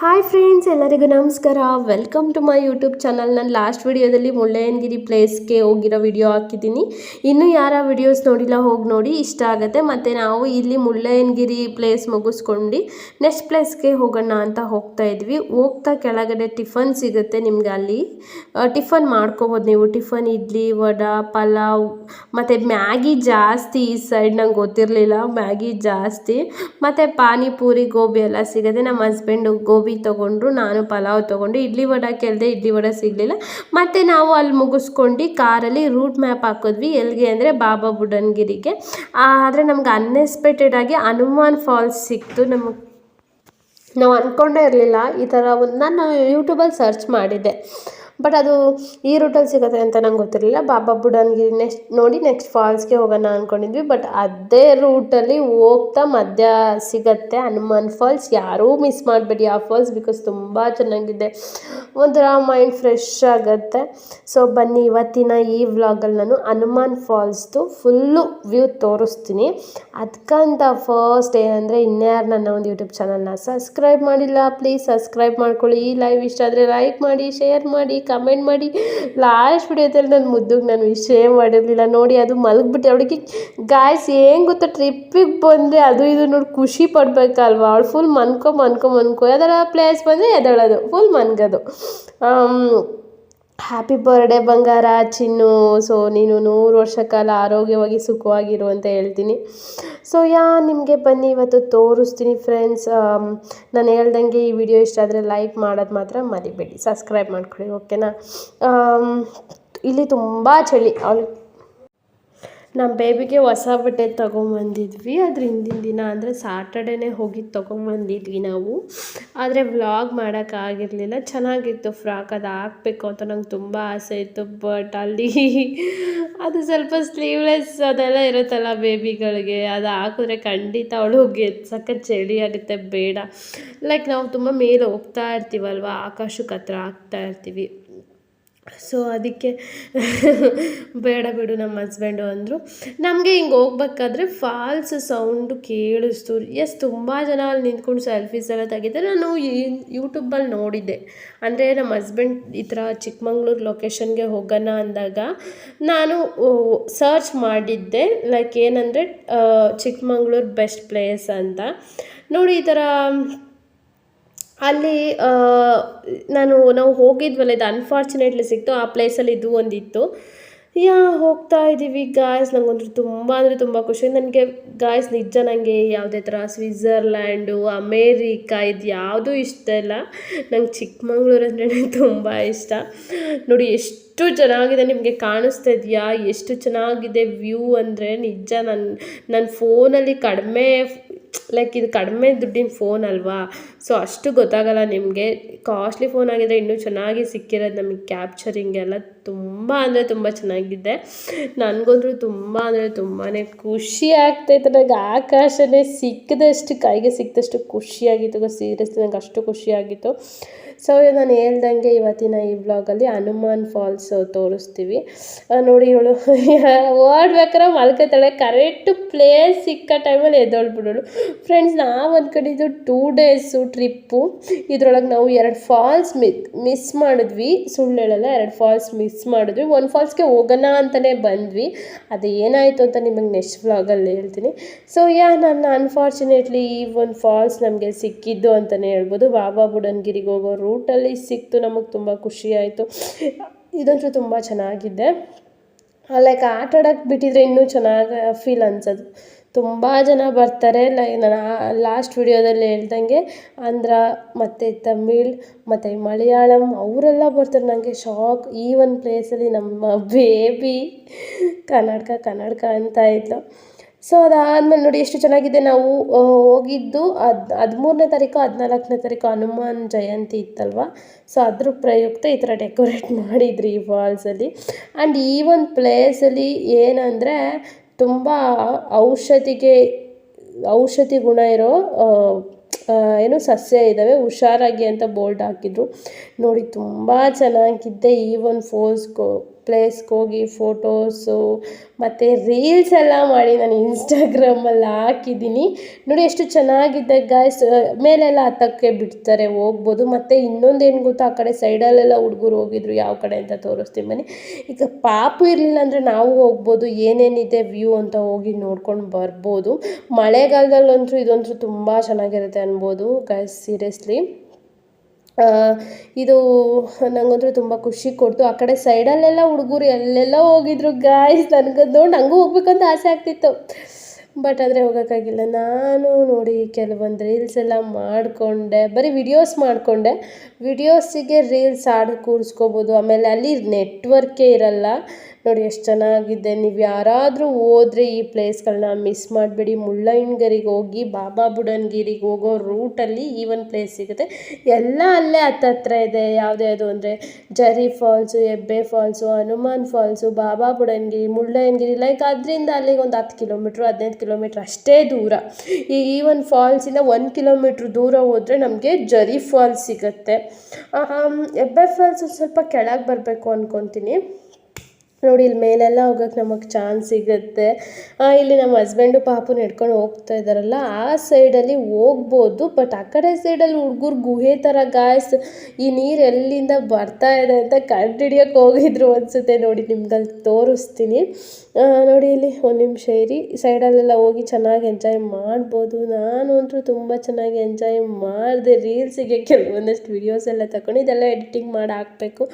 Hi friends, ಎಲ್ಲರಿಗೂ ನಮಸ್ಕಾರ. Welcome to my YouTube channel. ನಾನು ಲಾಸ್ಟ್ ವಿಡಿಯೋದಲ್ಲಿ ಮುಳ್ಳಯ್ಯನಗಿರಿ ಪ್ಲೇಸ್ಗೆ ಹೋಗಿರೋ ವಿಡಿಯೋ ಹಾಕಿದ್ದೀನಿ. ಇನ್ನೂ ಯಾರ ವಿಡಿಯೋಸ್ ನೋಡಿಲ್ಲ ಹೋಗಿ ನೋಡಿ, ಇಷ್ಟ ಆಗುತ್ತೆ. ಮತ್ತು ನಾವು ಇಲ್ಲಿ ಮುಳ್ಳಯ್ಯನಗಿರಿ ಪ್ಲೇಸ್ ಮುಗಿಸ್ಕೊಂಡು ನೆಕ್ಸ್ಟ್ ಪ್ಲೇಸ್ಗೆ ಹೋಗೋಣ ಅಂತ ಹೋಗ್ತಾ ಇದ್ವಿ. ಹೋಗ್ತಾ ಕೆಳಗಡೆ ಟಿಫನ್ ಸಿಗುತ್ತೆ ನಿಮ್ಗೆ, ಅಲ್ಲಿ ಟಿಫನ್ ಮಾಡ್ಕೋಬೋದು ನೀವು. ಟಿಫನ್ ಇಡ್ಲಿ, ವಡಾ, ಪಲಾವ್ ಮತ್ತು ಮ್ಯಾಗಿ ಜಾಸ್ತಿ ಈ ಸೈಡ್. ನಂಗೆ ಗೊತ್ತಿರಲಿಲ್ಲ ಮ್ಯಾಗಿ ಜಾಸ್ತಿ. ಮತ್ತು ಪಾನಿಪೂರಿ, ಗೋಬಿ ಎಲ್ಲ ಸಿಗುತ್ತೆ. ನಮ್ಮ ಹಸ್ಬೆಂಡು ಗೋಬಿ ತೊಗೊಂಡ್ರು, ನಾನು ಪಲಾವ್ ತೊಗೊಂಡು. ಇಡ್ಲಿ ವಡ ಕೇಳಿದೆ, ಇಡ್ಲಿ ವಡ ಸಿಗಲಿಲ್ಲ. ಮತ್ತು ನಾವು ಅಲ್ಲಿ ಮುಗಿಸ್ಕೊಂಡು ಕಾರಲ್ಲಿ ರೂಟ್ ಮ್ಯಾಪ್ ಹಾಕಿದ್ವಿ. ಎಲ್ಲಿಗೆ ಅಂದರೆ ಬಾಬಾ ಬುಡನ್ಗಿರಿಗೆ. ಆದರೆ ನಮ್ಗೆ ಅನ್ಎಕ್ಸ್ಪೆಕ್ಟೆಡ್ ಆಗಿ ಹನುಮಾನ್ ಫಾಲ್ಸ್ ಸಿಕ್ತು. ನಾವು ಅಂದ್ಕೊಂಡೇ ಇರಲಿಲ್ಲ ಈ ಥರ ನಾನು ಯೂಟ್ಯೂಬಲ್ಲಿ ಸರ್ಚ್ ಮಾಡಿದ್ದೆ, ಬಟ್ ಅದು ಈ ರೂಟಲ್ಲಿ ಸಿಗುತ್ತೆ ಅಂತ ನಂಗೆ ಗೊತ್ತಿರಲಿಲ್ಲ. ಬಾಬಾ ಬುಡನ್ಗಿರಿ ನೆಕ್ಸ್ಟ್ ಫಾಲ್ಸ್ಗೆ ಹೋಗೋಣ ಅಂದ್ಕೊಂಡಿದ್ವಿ. ಬಟ್ ಅದೇ ರೂಟಲ್ಲಿ ಹೋಗ್ತಾ ಮಧ್ಯ ಸಿಗತ್ತೆ ಹನುಮಾನ್ ಫಾಲ್ಸ್. ಯಾರೂ ಮಿಸ್ ಮಾಡಬೇಡಿ ಆ ಫಾಲ್ಸ್, ಬಿಕಾಸ್ ತುಂಬ ಚೆನ್ನಾಗಿದೆ. ಒಂಥರ ಮೈಂಡ್ ಫ್ರೆಶ್ ಆಗುತ್ತೆ. ಸೊ ಬನ್ನಿ, ಇವತ್ತಿನ ಈ ವ್ಲಾಗಲ್ಲಿ ನಾನು ಹನುಮಾನ್ ಫಾಲ್ಸ್ದು ಫುಲ್ಲು ವ್ಯೂ ತೋರಿಸ್ತೀನಿ. ಅದಕ್ಕಂತ ಫಸ್ಟ್ ಏನಂದರೆ, ಇನ್ಯಾರು ನನ್ನ ಒಂದು ಯೂಟ್ಯೂಬ್ ಚಾನಲ್ನ ಸಬ್ಸ್ಕ್ರೈಬ್ ಮಾಡಿಲ್ಲ, ಪ್ಲೀಸ್ ಸಬ್ಸ್ಕ್ರೈಬ್ ಮಾಡ್ಕೊಳ್ಳಿ. ಈ ಲೈವ್ ಇಷ್ಟ ಆದರೆ ಲೈಕ್ ಮಾಡಿ, ಶೇರ್ ಮಾಡಿ, ಕಮೆಂಟ್ ಮಾಡಿ. ಲಾಸ್ಟ್ ವಿಡಿಯೋದಲ್ಲಿ ನಾನು ವಿಷಯ ಮಾಡಿರಲಿಲ್ಲ ನೋಡಿ, ಅದು ಮಲಗಿಬಿಟ್ಟೆ. ಅವಳಿಗೆ ಗಾಯ್ಸ್ ಏನು ಗೊತ್ತಾ, ಟ್ರಿಪ್ಪಿಗೆ ಬಂದರೆ ಅದು ಇದು ನೋಡಿ ಖುಷಿ ಪಡಬೇಕಲ್ವ. ಅವಳು ಫುಲ್ ಮನ್ಕೊ ಯಾವ್ದಾರ ಪ್ಲೇಸ್ ಬಂದರೆ ಎದಳೋದು, ಫುಲ್ ಮನ್ಗೋದು. ಹ್ಯಾಪಿ ಬರ್ಡೇ ಬಂಗಾರ ಚಿನ್ನು. ಸೊ ನೀನು 100 ವರ್ಷ ಕಾಲ ಆರೋಗ್ಯವಾಗಿ ಸುಖವಾಗಿರು ಅಂತ ಹೇಳ್ತೀನಿ. ಸೊ ನಿಮಗೆ ಬನ್ನಿ ಇವತ್ತು ತೋರಿಸ್ತೀನಿ ಫ್ರೆಂಡ್ಸ್. ನಾನು ಹೇಳ್ದಂಗೆ ಈ ವಿಡಿಯೋ ಇಷ್ಟ ಆದರೆ ಲೈಕ್ ಮಾಡೋದು ಮಾತ್ರ ಮರಿಬೇಡಿ, ಸಬ್ಸ್ಕ್ರೈಬ್ ಮಾಡ್ಕೊಳ್ಳಿ, ಓಕೆನಾ. ಇಲ್ಲಿ ತುಂಬ ಚಳಿ. ನಮ್ಮ ಬೇಬಿಗೆ ಹೊಸ ಬಟ್ಟೆ ತೊಗೊಂಬಂದಿದ್ವಿ. ಅದ್ರ ಹಿಂದಿನ ದಿನ ಅಂದರೆ ಸಾಟರ್ಡೇನೇ ಹೋಗಿ ತೊಗೊಂಬಂದಿದ್ವಿ ನಾವು. ಆದರೆ ವ್ಲಾಗ್ ಮಾಡೋಕ್ಕಾಗಿರಲಿಲ್ಲ. ಚೆನ್ನಾಗಿತ್ತು ಫ್ರಾಕ್, ಅದು ಹಾಕಬೇಕು ಅಂತ ನಂಗೆ ತುಂಬ ಆಸೆ ಇತ್ತು. ಬಟ್ ಅಲ್ಲಿ ಅದು ಸ್ವಲ್ಪ ಸ್ಲೀವ್ಲೆಸ್ ಅದೆಲ್ಲ ಇರುತ್ತಲ್ಲ ಬೇಬಿಗಳಿಗೆ, ಅದು ಹಾಕಿದ್ರೆ ಖಂಡಿತ ಅವಳಿಗೆ ಸಖತ್ ಚಳಿ ಆಗುತ್ತೆ, ಬೇಡ. ಲೈಕ್ ನಾವು ತುಂಬ ಮೇಲೆ ಹೋಗ್ತಾ ಇರ್ತೀವಲ್ವ, ಆಕಾಶಕ್ಕೆ ಹತ್ರ ಆಗ್ತಾ ಇರ್ತೀವಿ. ಸೊ ಅದಕ್ಕೆ ಬೇಡ ಬಿಡು, ನಮ್ಮ ಹಸ್ಬೆಂಡು ಅಂದರು. ನಮಗೆ ಹಿಂಗೆ ಹೋಗ್ಬೇಕಾದ್ರೆ ಫಾಲ್ಸ್ ಸೌಂಡು ಕೇಳಿಸ್ತು. ತುಂಬ ಜನ ಅಲ್ಲಿ ನಿಂತ್ಕೊಂಡು ಸೆಲ್ಫೀಸ್ ಎಲ್ಲ ತೆಗಿತಾರೆ. ನಾನು ಯೂಟ್ಯೂಬಲ್ಲಿ ನೋಡಿದ್ದೆ. ಅಂದರೆ ನಮ್ಮ ಹಸ್ಬೆಂಡ್ ಈ ಥರ ಚಿಕ್ಕಮಂಗ್ಳೂರು ಲೊಕೇಶನ್ಗೆ ಹೋಗೋಣ ಅಂದಾಗ ನಾನು ಸರ್ಚ್ ಮಾಡಿದ್ದೆ, ಲೈಕ್ ಏನಂದರೆ ಚಿಕ್ಕಮಂಗ್ಳೂರು ಬೆಸ್ಟ್ ಪ್ಲೇಸ್ ಅಂತ ನೋಡಿ. ಈ ಥರ ಅಲ್ಲಿ ನಾವು ಹೋಗಿದ್ವಲ್ಲ, ಇದು ಅನ್ಫಾರ್ಚುನೇಟ್ಲಿ ಸಿಕ್ತು. ಆ ಪ್ಲೇಸಲ್ಲಿ ಇದು ಒಂದಿತ್ತು. ಹೋಗ್ತಾ ಇದ್ದೀವಿ ಗಾಯ್ಸ್. ನಂಗಂತೂ ತುಂಬ ಅಂದರೆ ತುಂಬ ಖುಷಿ. ನನಗೆ ಗಾಯ್ಸ್ ನಿಜ, ನನಗೆ ಯಾವುದೇ ಥರ ಸ್ವಿಝರ್ಲ್ಯಾಂಡು, ಅಮೇರಿಕಾ ಇದು ಯಾವುದೂ ಇಷ್ಟ ಇಲ್ಲ. ನಂಗೆ ಚಿಕ್ಕಮಂಗ್ಳೂರು ಅಂದ್ರೆ ತುಂಬ ಇಷ್ಟ. ನೋಡಿ ಎಷ್ಟು ಚೆನ್ನಾಗಿದೆ, ನಿಮಗೆ ಕಾಣಿಸ್ತಾ ಇದೆಯಾ ಎಷ್ಟು ಚೆನ್ನಾಗಿದೆ ವ್ಯೂ ಅಂದರೆ. ನಿಜ ನನ್ನ ಫೋನಲ್ಲಿ ಕಡಿಮೆ, ಲೈಕ್ ಇದು ಕಡಿಮೆ ದುಡ್ಡಿನ ಫೋನ್ ಅಲ್ವಾ, ಸೊ ಅಷ್ಟು ಗೊತ್ತಾಗಲ್ಲ ನಿಮಗೆ. ಕಾಸ್ಟ್ಲಿ ಫೋನ್ ಆಗಿದ್ರೆ ಇನ್ನೂ ಚೆನ್ನಾಗಿ ಸಿಕ್ಕಿರೋದು ನಮಗೆ ಕ್ಯಾಪ್ಚರಿಂಗ್ ಎಲ್ಲ. ತುಂಬ ಅಂದರೆ ತುಂಬ ಚೆನ್ನಾಗಿದೆ. ನನಗಂದ್ರೂ ತುಂಬ ಅಂದರೆ ತುಂಬಾ ಖುಷಿ ಆಗ್ತಾಯಿತ್ತು. ನನಗೆ ಆಕಾಶನೇ ಸಿಕ್ಕಿದಷ್ಟು, ಕೈಗೆ ಸಿಕ್ಕಿದಷ್ಟು ಖುಷಿಯಾಗಿತ್ತು. ಸೀರಿಯಸ್ಲಿ ನನಗೆ ಅಷ್ಟು ಖುಷಿಯಾಗಿತ್ತು. ಸೊ ನಾನು ಹೇಳ್ದಂಗೆ ಇವತ್ತಿನ ಈ ವ್ಲಾಗಲ್ಲಿ ಹನುಮಾನ್ ಫಾಲ್ಸ್ ತೋರಿಸ್ತೀವಿ. ನೋಡಿ, ಇವಳು ಓಡ್ಬೇಕಾರೆ ಮಲ್ಕೋತಾಳೆ. ಕರೆಕ್ಟು ಪ್ಲೇಸ್ ಸಿಕ್ಕ ಟೈಮಲ್ಲಿ ಎದ್ದೋಳ್ಬಿಡೋಳು. ಫ್ರೆಂಡ್ಸ್, ನಾವು ಅಂದ್ಕೊಂಡಿದ್ದು 2 ಡೇಸು ಟ್ರಿಪ್ಪು. ಇದರೊಳಗೆ ನಾವು 2 ಫಾಲ್ಸ್ ಮಿಸ್ ಮಾಡಿದ್ವಿ. ಸುಳ್ಳು ಹೇಳಲ್ಲ, 2 ಫಾಲ್ಸ್ ಮಿಸ್ ಮಾಡಿದ್ವಿ. 1 ಫಾಲ್ಸ್ಗೆ ಹೋಗೋಣ ಅಂತಲೇ ಬಂದ್ವಿ. ಅದು ಏನಾಯಿತು ಅಂತ ನಿಮಗೆ ನೆಕ್ಸ್ಟ್ ವ್ಲಾಗಲ್ಲಿ ಹೇಳ್ತೀನಿ. ಸೊ ನಾನು ಅನ್ಫಾರ್ಚುನೇಟ್ಲಿ ಈ ಒಂದು ಫಾಲ್ಸ್ ನಮಗೆ ಸಿಕ್ಕಿದ್ದು ಅಂತಲೇ ಹೇಳ್ಬೋದು. ಬಾಬಾ ಬುಡನ್ಗಿರಿಗೆ ಹೋಗೋ ರೂಟಲ್ಲಿ ಸಿಕ್ತು. ನಮಗೆ ತುಂಬ ಖುಷಿ ಆಯಿತು. ಇದಂತೂ ತುಂಬ ಚೆನ್ನಾಗಿದೆ. ಲೈಕ್ ಆಟ ಆಡೋಕ್ಕೆ ಬಿಟ್ಟಿದ್ರೆ ಇನ್ನೂ ಚೆನ್ನಾಗಿ ಫೀಲ್ ಅನ್ಸೋದು. ತುಂಬ ಜನ ಬರ್ತಾರೆ. ನಾನು ಲಾಸ್ಟ್ ವಿಡಿಯೋದಲ್ಲಿ ಹೇಳ್ದಂಗೆ ಆಂಧ್ರ ಮತ್ತು ತಮಿಳ್ ಮತ್ತು ಮಲಯಾಳಂ ಅವರೆಲ್ಲ ಬರ್ತಾರೆ. ನನಗೆ ಶಾಕ್. ಈ ಒಂದು ಪ್ಲೇಸಲ್ಲಿ ನಮ್ಮ ಬೇಬಿ ಕನ್ನಡಕ ಅಂತ ಇತ್ತು. ಸೊ ಅದಾದಮೇಲೆ ನೋಡಿ ಎಷ್ಟು ಚೆನ್ನಾಗಿದೆ. ನಾವು ಹೋಗಿದ್ದು 13ನೇ ತಾರೀಕು 14ನೇ ತಾರೀಕು ಹನುಮಾನ್ ಜಯಂತಿ ಇತ್ತಲ್ವ. ಸೊ ಅದ್ರ ಪ್ರಯುಕ್ತ ಈ ಥರ ಡೆಕೋರೇಟ್ ಮಾಡಿದ್ರಿ ಈ ಫಾಲ್ಸಲ್ಲಿ. ಆ್ಯಂಡ್ ಈ ಒಂದು ಪ್ಲೇಸಲ್ಲಿ ಏನಂದರೆ ತುಂಬ ಔಷಧಿ ಗುಣ ಇರೋ ಸಸ್ಯ ಇದ್ದಾವೆ, ಹುಷಾರಾಗಿ ಅಂತ ಬೋರ್ಡ್ ಹಾಕಿದ್ರು ನೋಡಿ. ತುಂಬ ಚೆನ್ನಾಗಿದ್ದೆ. ಈ ಒಂದು ಪ್ಲೇಸ್ಗೆ ಹೋಗಿ ಫೋಟೋಸು ಮತ್ತು ರೀಲ್ಸ್ ಎಲ್ಲ ಮಾಡಿ ನಾನು ಇನ್ಸ್ಟಾಗ್ರಾಮಲ್ಲಿ ಹಾಕಿದ್ದೀನಿ. ನೋಡಿ ಎಷ್ಟು ಚೆನ್ನಾಗಿದೆ ಗಾಯ್ಸ್. ಮೇಲೆಲ್ಲ ಹತ್ತಕ್ಕೆ ಬಿಡ್ತಾರೆ, ಹೋಗ್ಬೋದು. ಮತ್ತು ಇನ್ನೊಂದೇನು ಗೊತ್ತಾ, ಆ ಕಡೆ ಸೈಡಲ್ಲೆಲ್ಲ ಹುಡುಗರು ಹೋಗಿದ್ರು, ಯಾವ ಕಡೆ ಅಂತ ತೋರಿಸ್ತೀನಿ ಬನ್ನಿ. ಈಗ ಪಾಪು ಇರಲಿಲ್ಲ ಅಂದರೆ ನಾವು ಹೋಗ್ಬೋದು, ಏನೇನಿದೆ ವ್ಯೂ ಅಂತ ಹೋಗಿ ನೋಡ್ಕೊಂಡು ಬರ್ಬೋದು. ಮಳೆಗಾಲದಲ್ಲಂತೂ ಇದಂತೂ ತುಂಬ ಚೆನ್ನಾಗಿರುತ್ತೆ ಅನ್ಬೋದು ಗಾಯ್ಸ್, ಸೀರಿಯಸ್ಲಿ. ಇದು ನಂಗಂತೂ ತುಂಬ ಖುಷಿ ಕೊಡ್ತು. ಆ ಕಡೆ ಸೈಡಲ್ಲೆಲ್ಲ ಹುಡುಗರು ಎಲ್ಲೆಲ್ಲ ಹೋಗಿದ್ರು ಗಾಯ್ಸ್. ನನಗದು ನೋಡಿ ನನಗೂ ಹೋಗ್ಬೇಕಂತ ಆಸೆ ಆಗ್ತಿತ್ತು, ಬಟ್ ಆದರೆ ಹೋಗೋಕ್ಕಾಗಿಲ್ಲ. ನಾನು ನೋಡಿ ಕೆಲವೊಂದು ರೀಲ್ಸ್ ಎಲ್ಲ ಮಾಡಿಕೊಂಡೆ, ಬರೀ ವಿಡಿಯೋಸ್ ಮಾಡಿಕೊಂಡೆ. ವಿಡಿಯೋಸಿಗೆ ರೀಲ್ಸ್ ಹಾಡು ಕೂರಿಸ್ಕೋಬೋದು. ಆಮೇಲೆ ಅಲ್ಲಿ ನೆಟ್ವರ್ಕೇ ಇರಲ್ಲ. ನೋಡಿ ಎಷ್ಟು ಚೆನ್ನಾಗಿದೆ. ನೀವು ಯಾರಾದರೂ ಹೋದರೆ ಈ ಪ್ಲೇಸ್ಗಳನ್ನ ಮಿಸ್ ಮಾಡಬೇಡಿ. ಮುಳ್ಳಯ್ಯನಗಿರಿಗೆ ಹೋಗಿ ಬಾಬಾ ಬುಡನ್ಗಿರಿಗೆ ಹೋಗೋ ರೂಟಲ್ಲಿ ಈ ಒಂದು ಪ್ಲೇಸ್ ಸಿಗುತ್ತೆ. ಎಲ್ಲ ಅಲ್ಲೇ ಹತ್ತತ್ರ ಇದೆ. ಯಾವುದು ಅಂದರೆ ಜರಿ ಫಾಲ್ಸು, ಹೆಬ್ಬೆ falls, Hanuman falls, Baba Budangiri, Mullayanagiri, like ಅದರಿಂದ ಅಲ್ಲಿಗೆ ಒಂದು 10 ಕಿಲೋಮೀಟ್ರು 15 ಕಿಲೋಮೀಟ್ರ್ ಅಷ್ಟೇ ದೂರ. ಈ ಒಂದು ಫಾಲ್ಸಿಂದ 1 ಕಿಲೋಮೀಟ್ರ್ ದೂರ ಹೋದರೆ ನಮಗೆ ಜರಿ ಫಾಲ್ಸ್ ಸಿಗುತ್ತೆ. ಹೆಬ್ಬೆ ಫಾಲ್ಸು ಸ್ವಲ್ಪ ಕೆಳಗೆ ಬರಬೇಕು ಅಂದ್ಕೊತೀನಿ. ನೋಡಿ ಇಲ್ಲಿ ಮೇಲೆಲ್ಲ ಹೋಗೋಕ್ಕೆ ನಮಗೆ ಚಾನ್ಸ್ ಸಿಗುತ್ತೆ. ಇಲ್ಲಿ ನಮ್ಮ ಹಸ್ಬೆಂಡು ಪಾಪು ನಡ್ಕೊಂಡು ಹೋಗ್ತಾ ಇದ್ದಾರಲ್ಲ, ಆ ಸೈಡಲ್ಲಿ ಹೋಗ್ಬೋದು. ಬಟ್ ಆ ಕಡೆ ಸೈಡಲ್ಲಿ ಹುಡುಗರು ಗುಹೆ ಥರ ಗಾಯ್ಸ್, ಈ ನೀರು ಎಲ್ಲಿಂದ ಬರ್ತಾ ಇದೆ ಅಂತ ಕಂಡುಹಿಡಿಯೋಕ್ಕೆ ಹೋಗಿದ್ರು ಅನಿಸುತ್ತೆ. ನೋಡಿ ನಿಮ್ಗಲ್ಲಿ ತೋರಿಸ್ತೀನಿ. ನೋಡಿ ಇಲ್ಲಿ ಒಂದು ನಿಮಿಷ ಇರಿ. ಸೈಡಲ್ಲೆಲ್ಲ ಹೋಗಿ ಚೆನ್ನಾಗಿ ಎಂಜಾಯ್ ಮಾಡ್ಬೋದು. ನಾನು ಅಂತೂ ತುಂಬ ಚೆನ್ನಾಗಿ ಎಂಜಾಯ್ ಮಾಡಿದೆ. ರೀಲ್ಸಿಗೆ ಕೆಲವೊಂದಷ್ಟು ವೀಡಿಯೋಸ್ ಎಲ್ಲ ತಗೊಂಡು ಇದೆಲ್ಲ ಎಡಿಟಿಂಗ್ ಮಾಡಿ ಹಾಕಬೇಕು.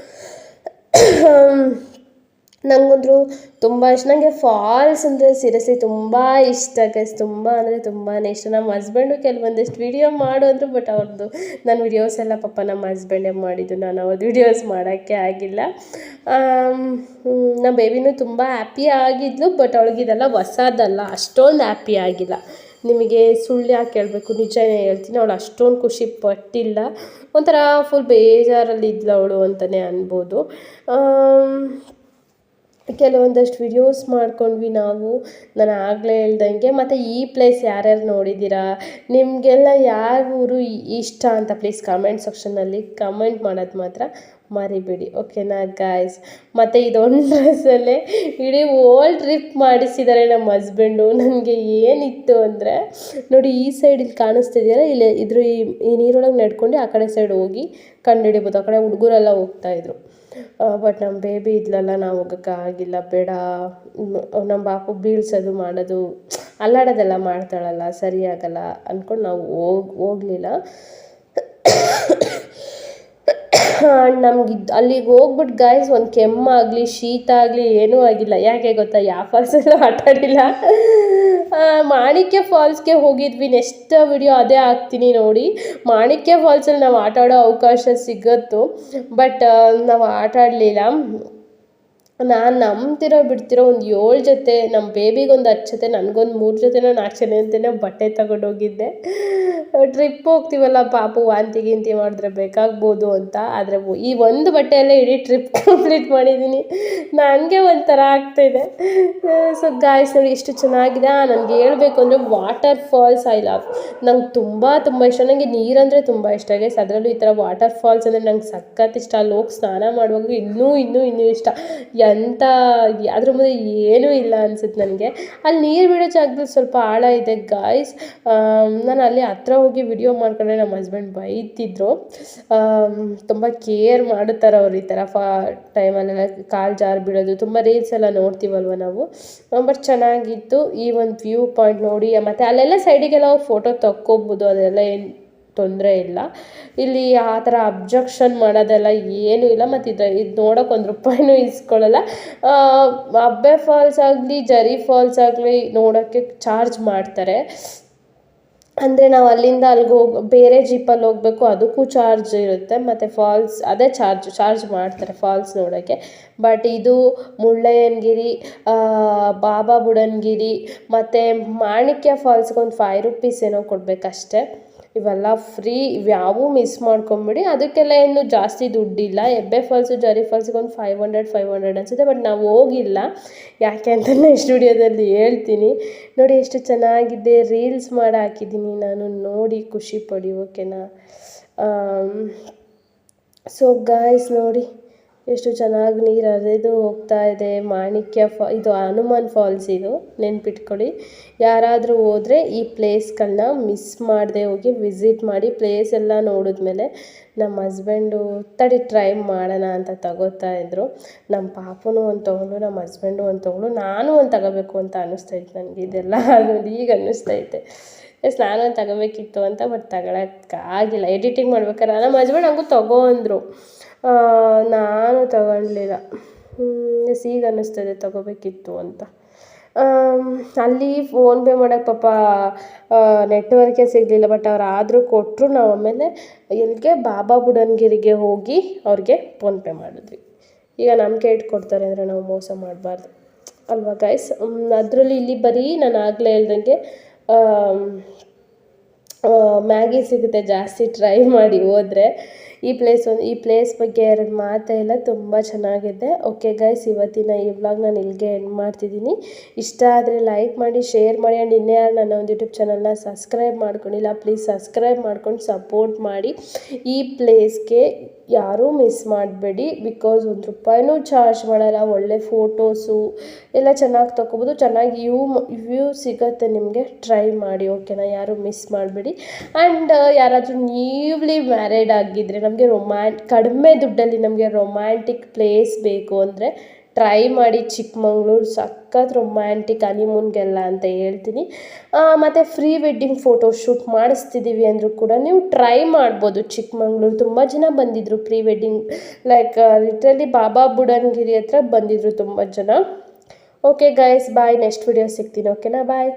ನನಗಂತೂ ತುಂಬ ಇಷ್ಟ. ನನಗೆ ಫಾಲ್ಸ್ ಅಂದರೆ ಸೀರಿಯಸ್ಲಿ ತುಂಬ ಇಷ್ಟ ಗೈಸ್, ತುಂಬ ಅಂದರೆ ತುಂಬಾ ಇಷ್ಟ. ನಮ್ಮ ಹಸ್ಬೆಂಡು ಕೆಲವೊಂದಿಷ್ಟು ವೀಡಿಯೋ ಮಾಡು ಅಂದರು, ಬಟ್ ಅವ್ರದ್ದು ನನ್ನ ವೀಡಿಯೋಸ್ ಎಲ್ಲ ಪಾಪ ನಮ್ಮ ಹಸ್ಬೆಂಡೇ ಮಾಡಿದ್ದು, ನಾನು ಅವ್ರದ್ದು ವೀಡಿಯೋಸ್ ಮಾಡೋಕ್ಕೆ ಆಗಿಲ್ಲ. ನಮ್ಮ ಬೇಬಿನೂ ತುಂಬ ಹ್ಯಾಪಿ ಆಗಿದ್ಲು, ಬಟ್ ಅವಳಿಗಿದೆಲ್ಲ ಹೊಸದಲ್ಲ, ಅಷ್ಟೊಂದು ಹ್ಯಾಪಿ ಆಗಿಲ್ಲ. ನಿಮಗೆ ಸುಳ್ಳು ಯಾಕೆ ಹೇಳಬೇಕು, ನಿಜನೇ ಹೇಳ್ತೀನಿ. ಅವಳು ಅಷ್ಟೊಂದು ಖುಷಿ ಪಟ್ಟಿಲ್ಲ, ಒಂಥರ ಫುಲ್ ಬೇಜಾರಲ್ಲಿ ಇದ್ಲು ಅವಳು ಅಂತಲೇ ಅನ್ಬೋದು. ಕೆಲವೊಂದಷ್ಟು ವಿಡಿಯೋಸ್ ಮಾಡ್ಕೊಂಡ್ವಿ ನಾವು, ನಾನು ಆಗಲೇ ಹೇಳ್ದಂಗೆ. ಮತ್ತು ಈ ಪ್ಲೇಸ್ ಯಾರ್ಯಾರು ನೋಡಿದ್ದೀರಾ, ನಿಮಗೆಲ್ಲ ಯಾವ ಊರು ಇಷ್ಟ ಅಂತ ಪ್ಲೀಸ್ ಕಮೆಂಟ್ ಸೆಕ್ಷನಲ್ಲಿ ಕಮೆಂಟ್ ಮಾಡೋದು ಮಾತ್ರ ಮರಿಬೇಡಿ, ಓಕೆನಾ ಗಾಯ್ಸ್. ಮತ್ತು ಇದೊಂದು ಡ್ರೆಸ್ಸಲ್ಲೇ ಇಡೀ ಓಲ್ಡ್ ಟ್ರಿಪ್ ಮಾಡಿಸಿದ್ದಾರೆ ನಮ್ಮ ಹಸ್ಬೆಂಡು. ನನಗೆ ಏನಿತ್ತು ಅಂದರೆ ನೋಡಿ, ಈ ಸೈಡ್ ಇಲ್ಲಿ ಕಾಣಿಸ್ತಿದೆಯಲ್ಲ, ಇಲ್ಲಿ ಈ ನೀರೊಳಗೆ ನಡ್ಕೊಂಡು ಆ ಕಡೆ ಸೈಡ್ ಹೋಗಿ ಕಂಡುಹಿಡಿಬೋದು. ಆ ಕಡೆ ಹುಡುಗರೆಲ್ಲ ಹೋಗ್ತಾಯಿದ್ರು, ಬಟ್ ನಮ್ಮ ಬೇಬಿ ಇದ್ಲಲ್ಲ, ನಾವು ಹೋಗೋಕ್ಕಾಗಿಲ್ಲ. ಬೇಡ, ನಮ್ಮ ಪಾಪು ಬೀಳ್ಸೋದು ಮಾಡೋದು ಅಲ್ಲಾಡೋದೆಲ್ಲ ಮಾಡ್ತಾಳಲ್ಲ, ಸರಿ ಆಗಲ್ಲ ಅಂದ್ಕೊಂಡು ನಾವು ಹೋಗಲಿಲ್ಲ. ನಮ್ಗೆ ಅಲ್ಲಿಗೆ ಹೋಗ್ಬಿಟ್ಟು ಗಾಯ್ಸ್ ಒಂದು ಕೆಮ್ಮಾಗಲಿ ಶೀತ ಆಗಲಿ ಏನೂ ಆಗಿಲ್ಲ. ಯಾಕೆ ಗೊತ್ತಾ, ಯಾವ ಫಾಲ್ಸಲ್ಲೂ ಆಟ ಆಡಿಲ್ಲ. ಮಾಣಿಕ್ಯ ಫಾಲ್ಸ್ಗೆ ಹೋಗಿದ್ವಿ. ನೆಕ್ಸ್ಟ್ ವಿಡಿಯೋ ಅದೇ ಹಾಕ್ತೀನಿ ನೋಡಿ. ಮಾಣಿಕ್ಯ ಫಾಲ್ಸಲ್ಲಿ ನಾವು ಆಟ ಆಡೋ ಅವಕಾಶ ಸಿಗತ್ತು, ಬಟ್ ನಾವು ಆಟ ಆಡಲಿಲ್ಲ. ನಾನು ನಂಬ್ತಿರೋ ಬಿಡ್ತಿರೋ ಒಂದು 7 ಜೊತೆ, ನಮ್ಮ ಬೇಬಿಗೆ ಒಂದು 10 ಜೊತೆ, ನನಗೊಂದು 3 ಜೊತೆನೋ 4 ಜೊತೆ ಅಂತಲೇ ಬಟ್ಟೆ ತಗೊಂಡೋಗಿದ್ದೆ. ಟ್ರಿಪ್ ಹೋಗ್ತೀವಲ್ಲ, ಪಾಪು ವಾಂತಿ ಗಿಂತಿ ಮಾಡಿದ್ರೆ ಬೇಕಾಗ್ಬೋದು ಅಂತ. ಆದರೆ ಈ ಒಂದು ಬಟ್ಟೆಯಲ್ಲೇ ಇಡೀ ಟ್ರಿಪ್ ಕಂಪ್ಲೀಟ್ ಮಾಡಿದ್ದೀನಿ. ನನಗೆ ಒಂಥರ ಆಗ್ತಾಯಿದೆ. ಸೊ ಗಾಯ್ಸ್ ನೋಡಿ ಎಷ್ಟು ಚೆನ್ನಾಗಿದೆ. ನನಗೆ ಹೇಳಬೇಕು ಅಂದರೆ ವಾಟರ್ ಫಾಲ್ಸ್ ಐ ಲವ್. ನಂಗೆ ತುಂಬ ಇಷ್ಟ. ನನಗೆ ನೀರಂದರೆ ತುಂಬ ಇಷ್ಟ ಗೈಸ್. ಅದರಲ್ಲೂ ಈ ಥರ ವಾಟರ್ ಫಾಲ್ಸ್ ಅಂದರೆ ನಂಗೆ ಸಖತ್ ಇಷ್ಟ. ಅಲ್ಲಿ ಹೋಗಿ ಸ್ನಾನ ಮಾಡುವಾಗ ಇನ್ನೂ ಇಷ್ಟ. ಎಂಥ ಅದ್ರ ಮುಂದೆ ಏನೂ ಇಲ್ಲ ಅನ್ಸುತ್ತೆ ನನಗೆ. ಅಲ್ಲಿ ನೀರು ಬಿಡೋ ಜಾಗದಲ್ಲಿ ಸ್ವಲ್ಪ ಆಳ ಇದೆ ಗಾಯ್ಸ್. ನಾನು ಅಲ್ಲಿ ಹತ್ರ ಹೋಗಿ ವಿಡಿಯೋ ಮಾಡ್ಕೊಂಡ್ರೆ ನಮ್ಮ ಹಸ್ಬೆಂಡ್ ಬೈತಿದ್ರು. ತುಂಬ ಕೇರ್ ಮಾಡುತ್ತಾರೆ ಅವ್ರು ಈ ಥರ ಟೈಮಲ್ಲೆಲ್ಲ ಕಾಲು ಜಾರು ಬೀಳೋದು. ತುಂಬ ರೀಲ್ಸ್ ಎಲ್ಲ ನೋಡ್ತೀವಲ್ವ ನಾವು. ಬಟ್ ಚೆನ್ನಾಗಿತ್ತು ಈ ಒಂದು ವ್ಯೂ ಪಾಯಿಂಟ್ ನೋಡಿ. ಮತ್ತು ಅಲ್ಲೆಲ್ಲ ಸೈಡಿಗೆಲ್ಲ ಫೋಟೋ ತಕ್ಕೋಬೋದು, ಅದೆಲ್ಲ ಏನು ತೊಂದರೆ ಇಲ್ಲ. ಇಲ್ಲಿ ಆ ಥರ ಅಬ್ಜೆಕ್ಷನ್ ಮಾಡೋದೆಲ್ಲ ಏನೂ ಇಲ್ಲ. ಮತ್ತು ಇದು ನೋಡೋಕೆ ₹1 ಇಸ್ಕೊಳ್ಳಲ್ಲ. ಹೆಬ್ಬೆ ಫಾಲ್ಸ್ ಆಗಲಿ ಜರಿ ಫಾಲ್ಸ್ ಆಗಲಿ ನೋಡೋಕ್ಕೆ ಚಾರ್ಜ್ ಮಾಡ್ತಾರೆ. ಅಂದರೆ ನಾವು ಅಲ್ಲಿಂದ ಅಲ್ಲಿಗೆ ಬೇರೆ ಜೀಪಲ್ಲಿ ಹೋಗಬೇಕು, ಅದಕ್ಕೂ ಚಾರ್ಜ್ ಇರುತ್ತೆ. ಮತ್ತು ಫಾಲ್ಸ್ ಅದೇ ಚಾರ್ಜ್ ಮಾಡ್ತಾರೆ ಫಾಲ್ಸ್ ನೋಡೋಕ್ಕೆ. ಬಟ್ ಇದು ಮುಳ್ಳಯ್ಯನಗಿರಿ, ಬಾಬಾ ಬುಡನ್ಗಿರಿ ಮತ್ತು ಮಾಣಿಕ್ಯ ಫಾಲ್ಸ್ಗೆ ಒಂದು ₹5 ಏನೋ ಕೊಡಬೇಕಷ್ಟೆ. ಇವೆಲ್ಲ ಫ್ರೀ, ಇವ್ಯಾವೂ ಮಿಸ್ ಮಾಡ್ಕೊಂಬಿಡಿ. ಅದಕ್ಕೆಲ್ಲ ಏನು ಜಾಸ್ತಿ ದುಡ್ಡಿಲ್ಲ. ಹೆಬ್ಬೆ ಫಾಲ್ಸು ಜರಿ ಫಾಲ್ಸಿಗೆ ಒಂದು 500 ಅನಿಸುತ್ತೆ. ಬಟ್ ನಾವು ಹೋಗಿಲ್ಲ, ಯಾಕೆ ಅಂತ ನೆಕ್ಸ್ಟ್ ವಿಡಿಯೋದಲ್ಲಿ ಹೇಳ್ತೀನಿ. ನೋಡಿ ಎಷ್ಟು ಚೆನ್ನಾಗಿದೆ. ರೀಲ್ಸ್ ಮಾಡಿ ಹಾಕಿದ್ದೀನಿ ನಾನು, ನೋಡಿ ಖುಷಿ ಪಡಿ, ಓಕೆನಾ. ಸೊ ಗಾಯ್ಸ್ ನೋಡಿ ಎಷ್ಟು ಚೆನ್ನಾಗಿ ನೀರು ಹರಿದು ಹೋಗ್ತಾ ಇದೆ. ಮಾಣಿಕ್ಯ ಇದು ಹನುಮಾನ್ ಫಾಲ್ಸ್, ಇದು ನೆನ್ಪಿಟ್ಕೊಳ್ಳಿ. ಯಾರಾದರೂ ಹೋದರೆ ಈ ಪ್ಲೇಸ್ಗಳನ್ನ ಮಿಸ್ ಮಾಡದೆ ಹೋಗಿ ವಿಸಿಟ್ ಮಾಡಿ. ಪ್ಲೇಸ್ ಎಲ್ಲ ನೋಡಿದ್ಮೇಲೆ ನಮ್ಮ ಹಸ್ಬೆಂಡು ತಡಿ ಟ್ರೈ ಮಾಡೋಣ ಅಂತ ತಗೋತಾ ಇದ್ದರು. ನಮ್ಮ ಪಾಪುನು ಒಂದು ತೊಗೊಂಡು, ನಮ್ಮ ಹಸ್ಬೆಂಡು ಒಂದು ತೊಗೊಂಡು, ನಾನು ಒಂದು ತಗೋಬೇಕು ಅಂತ ಅನ್ನಿಸ್ತೈತೆ ನನಗೆ. ಇದೆಲ್ಲ ನೋಡಿ ಈಗ ಅನ್ನಿಸ್ತೈತೆ ನಾನು ಒಂದು ತಗೋಬೇಕಿತ್ತು ಅಂತ, ಬಟ್ ತಗೊಳಕ್ಕಾಗಿಲ್ಲ. ಎಡಿಟಿಂಗ್ ಮಾಡ್ಬೇಕಾದ್ರೆ ನಮ್ಮ ಹಸ್ಬೆಂಡ್ ಹಂಗೂ ತಗೋ ಅಂದರು, ನಾನು ತಗೊಳ್ಲಿಲ್ಲ. ಈಗ ಅನ್ನಿಸ್ತದೆ ತಗೋಬೇಕಿತ್ತು ಅಂತ. ಅಲ್ಲಿ ಫೋನ್ಪೇ ಮಾಡೋಕ್ಕೆ ಪಾಪ ನೆಟ್ವರ್ಕೇ ಸಿಗಲಿಲ್ಲ, ಬಟ್ ಅವ್ರು ಆದರೂ ಕೊಟ್ಟರು. ನಾವು ಆಮೇಲೆ ಎಲ್ಲಿಗೆ ಬಾಬಾ ಬುಡನ್ಗಿರಿಗೆ ಹೋಗಿ ಅವ್ರಿಗೆ ಫೋನ್ಪೇ ಮಾಡಿದ್ವಿ. ಈಗ ನಂಬಿಕೆ ಇಟ್ಕೊಡ್ತಾರೆ ಅಂದರೆ ನಾವು ಮೋಸ ಮಾಡಬಾರ್ದು ಅಲ್ವಾ ಗೈಸ್. ಅದರಲ್ಲಿ ಇಲ್ಲಿ ಬರೀ ನಾನು ಆಗಲೇ ಹೇಳ್ದಂಗೆ ಮ್ಯಾಗಿ ಸಿಗುತ್ತೆ, ಜಾಸ್ತಿ ಟ್ರೈ ಮಾಡಿ ಹೋದರೆ. ಈ ಪ್ಲೇಸ್ ಬಗ್ಗೆ ಎರಡು ಮಾತೇ ಇಲ್ಲ, ತುಂಬ ಚೆನ್ನಾಗಿದೆ. ಓಕೆ ಗೈಸ್, ಇವತ್ತಿನ ಈ ವ್ಲಾಗ್ ನಾನು ಇಲ್ಲಿಗೆ ಎಂಡ್ ಮಾಡ್ತಿದ್ದೀನಿ. ಇಷ್ಟ ಆದರೆ ಲೈಕ್ ಮಾಡಿ, ಶೇರ್ ಮಾಡಿ. ಆ್ಯಂಡ್ ಇನ್ನೇ ಯಾರು ನನ್ನ ಒಂದು ಯೂಟ್ಯೂಬ್ ಚಾನಲ್ನ ಸಬ್ಸ್ಕ್ರೈಬ್ ಮಾಡ್ಕೊಂಡಿಲ್ಲ, ಪ್ಲೀಸ್ ಸಬ್ಸ್ಕ್ರೈಬ್ ಮಾಡ್ಕೊಂಡು ಸಪೋರ್ಟ್ ಮಾಡಿ. ಈ ಪ್ಲೇಸ್ಗೆ ಯಾರೂ ಮಿಸ್ ಮಾಡಬೇಡಿ, ಬಿಕಾಸ್ ₹1 ಚಾರ್ಜ್ ಮಾಡಲ್ಲ. ಒಳ್ಳೆ ಫೋಟೋಸು ಎಲ್ಲ ಚೆನ್ನಾಗಿ ತೊಗೋಬೋದು, ಚೆನ್ನಾಗಿ ವ್ಯೂ ಸಿಗುತ್ತೆ ನಿಮಗೆ. ಟ್ರೈ ಮಾಡಿ ಓಕೆನಾ, ಯಾರೂ ಮಿಸ್ ಮಾಡಬೇಡಿ. ಆ್ಯಂಡ್ ಯಾರಾದರೂ ನ್ಯೂಲಿ ಮ್ಯಾರೇಡ್ ಆಗಿದ್ದರೆ, ನಮಗೆ ಕಡಿಮೆ ದುಡ್ಡಲ್ಲಿ ನಮಗೆ ರೊಮ್ಯಾಂಟಿಕ್ ಪ್ಲೇಸ್ ಬೇಕು ಅಂದರೆ ಟ್ರೈ ಮಾಡಿ. ಚಿಕ್ಕಮಂಗ್ಳೂರು ಸಖತ್ ರೊಮ್ಯಾಂಟಿಕ್ ಹನಿಮೂನ್ಗೆಲ್ಲ ಅಂತ ಹೇಳ್ತೀನಿ. ಮತ್ತು ಫ್ರೀ ವೆಡ್ಡಿಂಗ್ ಫೋಟೋ ಶೂಟ್ ಮಾಡಿಸ್ತಿದ್ದೀವಿ ಅಂದರೂ ಕೂಡ ನೀವು ಟ್ರೈ ಮಾಡ್ಬೋದು. ಚಿಕ್ಕಮಂಗ್ಳೂರು ತುಂಬ ಜನ ಬಂದಿದ್ದರು pre wedding, like literally Baba Budangiri ಹತ್ರ ಬಂದಿದ್ದರು ತುಂಬ ಜನ. ಓಕೆ ಗೈಸ್, ಬಾಯ್. ನೆಕ್ಸ್ಟ್ ವಿಡಿಯೋ ಸಿಗ್ತೀನಿ, ಓಕೆನಾ, ಬಾಯ್.